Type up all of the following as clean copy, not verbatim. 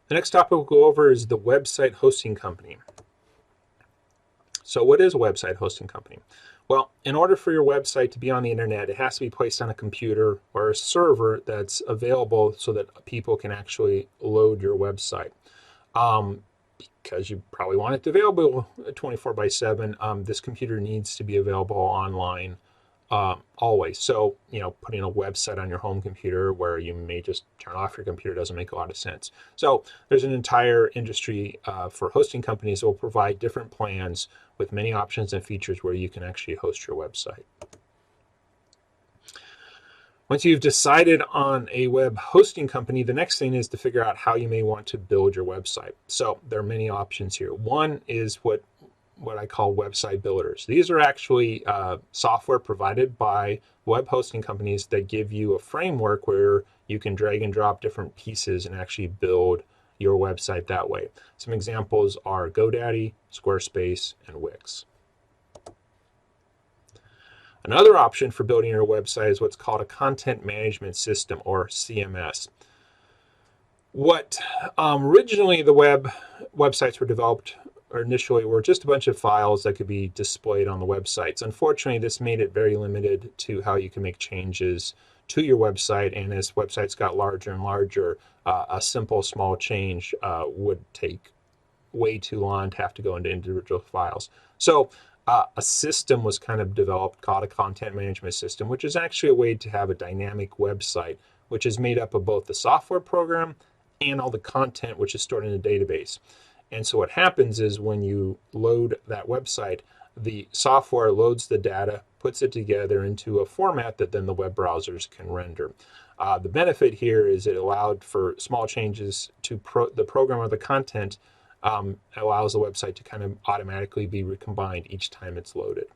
The next topic we'll go over is the website hosting company. So what is a website hosting company? Well, in order for your website to be on the internet, it has to be placed on a computer or a server that's available so that people can actually load your website. Because you probably want it available 24/7, this computer needs to be available online always. So, putting a website on your home computer where you may just turn off your computer doesn't make a lot of sense. So there's an entire industry for hosting companies that will provide different plans with many options and features where you can actually host your website. Once you've decided on a web hosting company, the next thing is to figure out how you may want to build your website. So there are many options here. One is what I call website builders. These are actually software provided by web hosting companies that give you a framework where you can drag and drop different pieces and actually build your website that way. Some examples are GoDaddy, Squarespace, and Wix. Another option for building your website is what's called a content management system, or CMS. What originally the websites were developed or initially were just a bunch of files that could be displayed on the websites. Unfortunately, this made it very limited to how you can make changes to your website, and as websites got larger and larger, a simple small change would take way too long to have to go into individual files. So a system was kind of developed called a content management system, which is actually a way to have a dynamic website, which is made up of both the software program and all the content which is stored in a database. And so what happens is when you load that website, the software loads the data, puts it together into a format that then the web browsers can render. The benefit here is it allowed for small changes to the program or the content. Allows the website to kind of automatically be recombined each time it's loaded.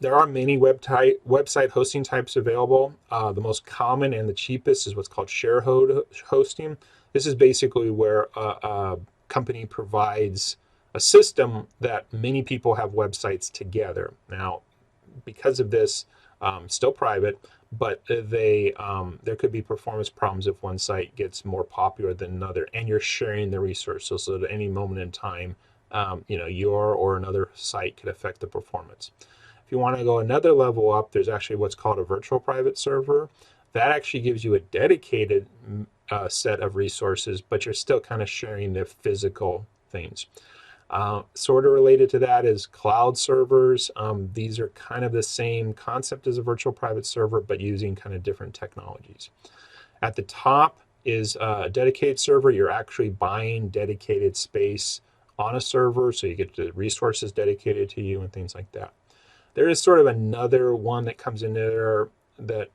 There are many website hosting types available. The most common and the cheapest is what's called share hosting. This is basically where a company provides a system that many people have websites together. Now, because of this, still private, but there could be performance problems if one site gets more popular than another, and you're sharing the resources, so at any moment in time, your or another site could affect the performance. If you want to go another level up, there's actually what's called a virtual private server. That actually gives you a dedicated set of resources, but you're still kind of sharing the physical things. Sort of related to that is cloud servers. These are kind of the same concept as a virtual private server, but using kind of different technologies. At the top is a dedicated server. You're actually buying dedicated space on a server, so you get the resources dedicated to you and things like that. There is sort of another one that comes in there that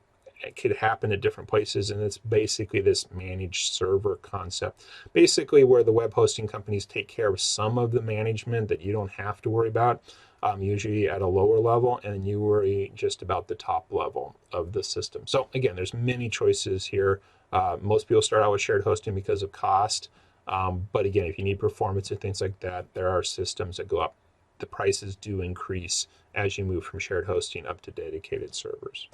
could happen at different places, and it's basically this managed server concept, basically where the web hosting companies take care of some of the management that you don't have to worry about, usually at a lower level, and you worry just about the top level of the system. So again, there's many choices here. Most people start out with shared hosting because of cost, but again, if you need performance and things like that, there are systems that go up. The prices do increase as you move from shared hosting up to dedicated servers.